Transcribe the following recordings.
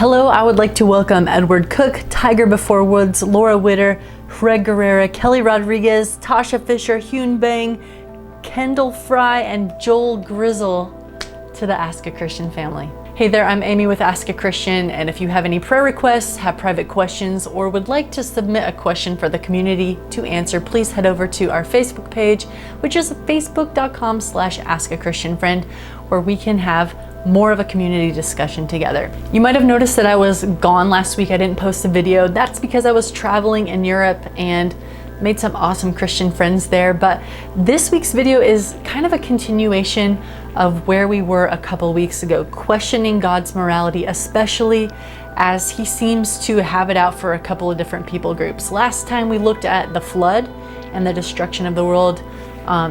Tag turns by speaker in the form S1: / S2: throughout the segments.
S1: Hello, I would like to welcome Edward Cook, Tiger Before Woods, Laura Witter, Fred Guerrera, Kelly Rodriguez, Tasha Fisher, Hyun Bang, Kendall Fry, and Joel Grizzle to the Ask a Christian family. Hey there, I'm Amy with Ask a Christian, and if you have any prayer requests, have private questions, or would like to submit a question for the community to answer, please head over to our Facebook page, which is facebook.com/askachristianfriend, where we can have more of a community discussion together. You might have noticed that I was gone last week. I didn't post a video. That's because I was traveling in Europe and made some awesome Christian friends there. But this week's video is kind of a continuation of where we were a couple weeks ago, questioning God's morality, especially as he seems to have it out for a couple of different people groups. Last time we looked at the flood and the destruction of the world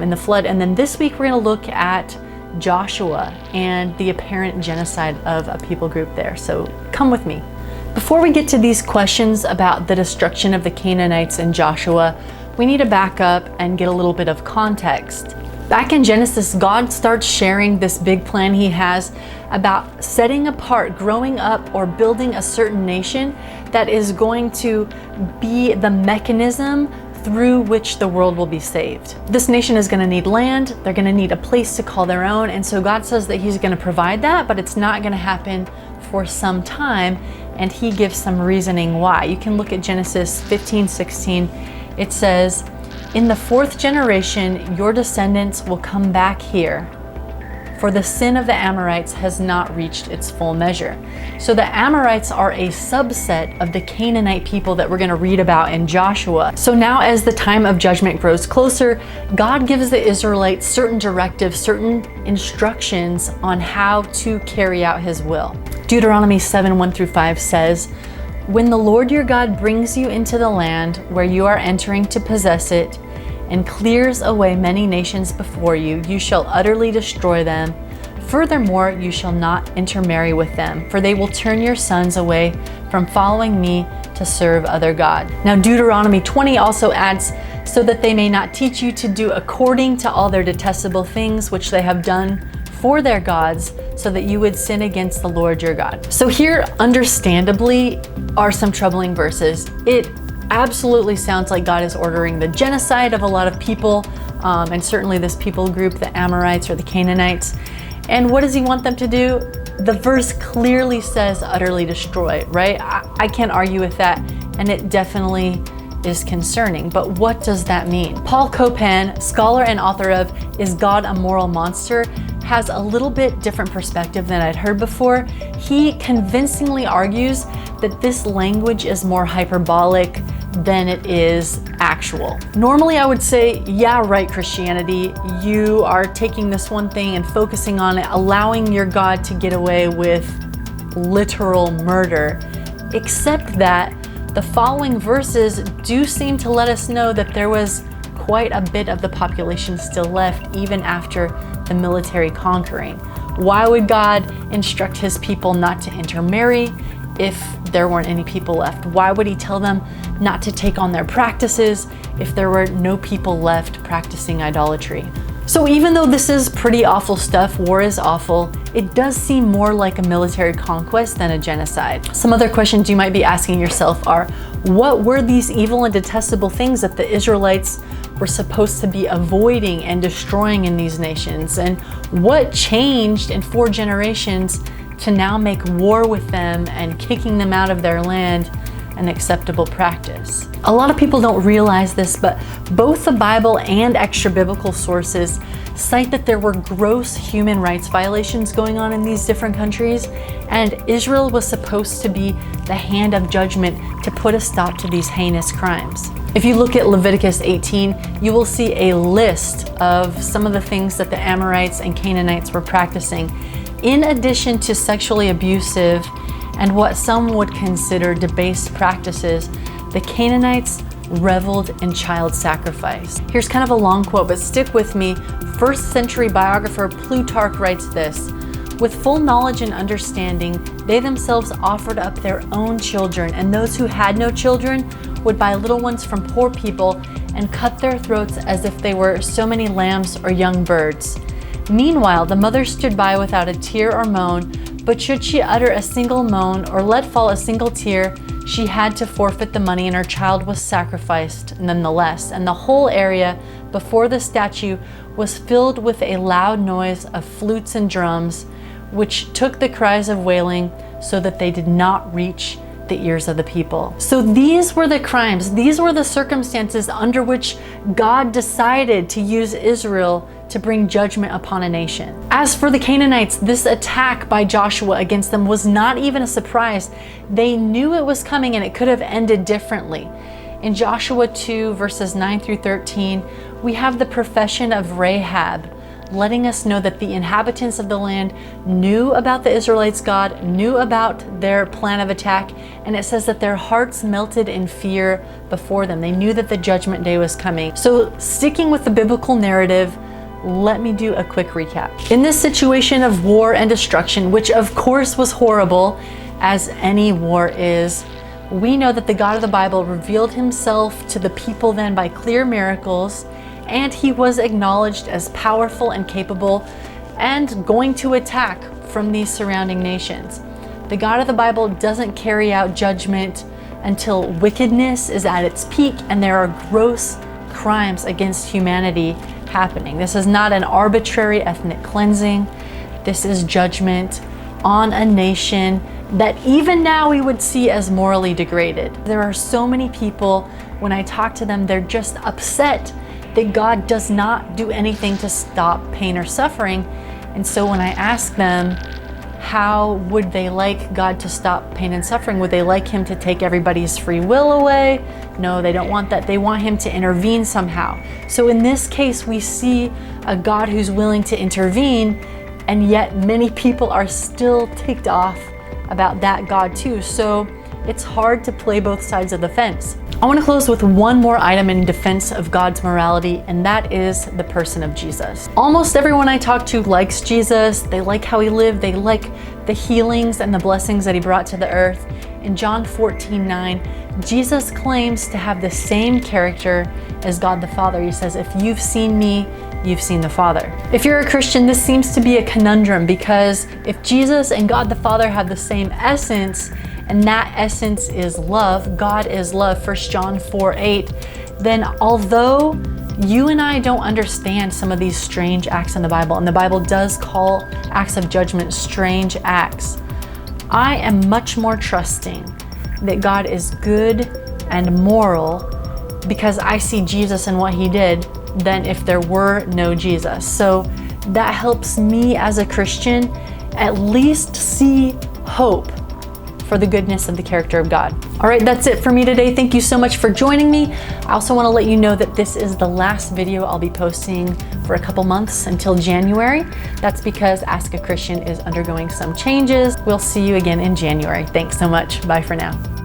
S1: in the flood. And then this week we're gonna look at Joshua and the apparent genocide of a people group there. So come with me. Before we get to these questions about the destruction of the Canaanites in Joshua, we need to back up and get a little bit of context. Back in Genesis, God starts sharing this big plan he has about setting apart, growing up, or building a certain nation that is going to be the mechanism through which the world will be saved. This nation is going to need land, they're going to need a place to call their own, and so God says that he's going to provide that, but it's not going to happen for some time, and he gives some reasoning why. You can look at Genesis 15:16. It says, "In the fourth generation, your descendants will come back here, for the sin of the Amorites has not reached its full measure." So the Amorites are a subset of the Canaanite people that we're going to read about in Joshua. So now as the time of judgment grows closer, God gives the Israelites certain directives, certain instructions on how to carry out his will. Deuteronomy 7:1-5 says, "When the Lord your God brings you into the land where you are entering to possess it, and clears away many nations before you, you shall utterly destroy them. Furthermore, you shall not intermarry with them, for they will turn your sons away from following me to serve other gods." Now Deuteronomy 20 also adds, "So that they may not teach you to do according to all their detestable things which they have done for their gods, so that you would sin against the Lord your God." So here, understandably, are some troubling verses. It absolutely sounds like God is ordering the genocide of a lot of people, and certainly this people group, the Amorites or the Canaanites. And what does he want them to do? The verse clearly says utterly destroy, right? I can't argue with that, and it definitely is concerning. But what does that mean? Paul Copan, scholar and author of "Is God a Moral Monster?", has a little bit different perspective than I'd heard before. He convincingly argues that this language is more hyperbolic than it is actual. Normally I would say, yeah, right, Christianity, you are taking this one thing and focusing on it, allowing your God to get away with literal murder, except that the following verses do seem to let us know that there was quite a bit of the population still left even after the military conquering. Why would God instruct his people not to intermarry if there weren't any people left? Why would he tell them not to take on their practices if there were no people left practicing idolatry? So even though this is pretty awful stuff, war is awful, it does seem more like a military conquest than a genocide. Some other questions you might be asking yourself are, what were these evil and detestable things that the Israelites were supposed to be avoiding and destroying in these nations? And what changed in 4 generations to now make war with them and kicking them out of their land an acceptable practice? A lot of people don't realize this, but both the Bible and extra biblical sources cite that there were gross human rights violations going on in these different countries, and Israel was supposed to be the hand of judgment to put a stop to these heinous crimes. If you look at Leviticus 18, you will see a list of some of the things that the Amorites and Canaanites were practicing, in addition to sexually abusive and what some would consider debased practices. The Canaanites reveled in child sacrifice. Here's kind of a long quote, but stick with me. First century biographer Plutarch writes this: "With full knowledge and understanding, they themselves offered up their own children, and those who had no children would buy little ones from poor people and cut their throats as if they were so many lambs or young birds. Meanwhile, the mother stood by without a tear or moan, But should she utter a single moan or let fall a single tear, she had to forfeit the money, and her child was sacrificed nonetheless. And the whole area before the statue was filled with a loud noise of flutes and drums, which took the cries of wailing so that they did not reach the ears of the people. So these were the crimes, these were the circumstances under which God decided to use Israel to bring judgment upon a nation. As for the Canaanites, this attack by Joshua against them was not even a surprise. They knew it was coming, and it could have ended differently. In Joshua 2 verses 9 through 13, we have the profession of Rahab, letting us know that the inhabitants of the land knew about the Israelites' God, knew about their plan of attack, and it says that their hearts melted in fear before them. They knew that the judgment day was coming. So sticking with the biblical narrative, let me do a quick recap. In this situation of war and destruction, which of course was horrible, as any war is, we know that the God of the Bible revealed himself to the people then by clear miracles, and he was acknowledged as powerful and capable and going to attack from these surrounding nations. The God of the Bible doesn't carry out judgment until wickedness is at its peak and there are gross crimes against humanity happening. This is not an arbitrary ethnic cleansing. This is judgment on a nation that even now we would see as morally degraded. There are so many people, when I talk to them, they're just upset that God does not do anything to stop pain or suffering. And so when I ask them, how would they like God to stop pain and suffering? Would they like him to take everybody's free will away? No, they don't want that. They want him to intervene somehow. So in this case, we see a God who's willing to intervene, and yet many people are still ticked off about that God too. So it's hard to play both sides of the fence. I want to close with one more item in defense of God's morality, and that is the person of Jesus. Almost everyone I talk to likes Jesus. They like how he lived. They like the healings and the blessings that he brought to the earth. In John 14:9, Jesus claims to have the same character as God the Father. He says, if you've seen me, you've seen the Father. If you're a Christian, this seems to be a conundrum, because if Jesus and God the Father have the same essence, and that essence is love, God is love, 1 John 4:8, then although you and I don't understand some of these strange acts in the Bible, and the Bible does call acts of judgment strange acts, I am much more trusting that God is good and moral because I see Jesus and what he did than if there were no Jesus. So that helps me as a Christian at least see hope for the goodness of the character of God. All right, that's it for me today. Thank you so much for joining me. I also want to let you know that this is the last video I'll be posting for a couple months until January. That's because Ask a Christian is undergoing some changes. We'll see you again in January. Thanks so much. Bye for now.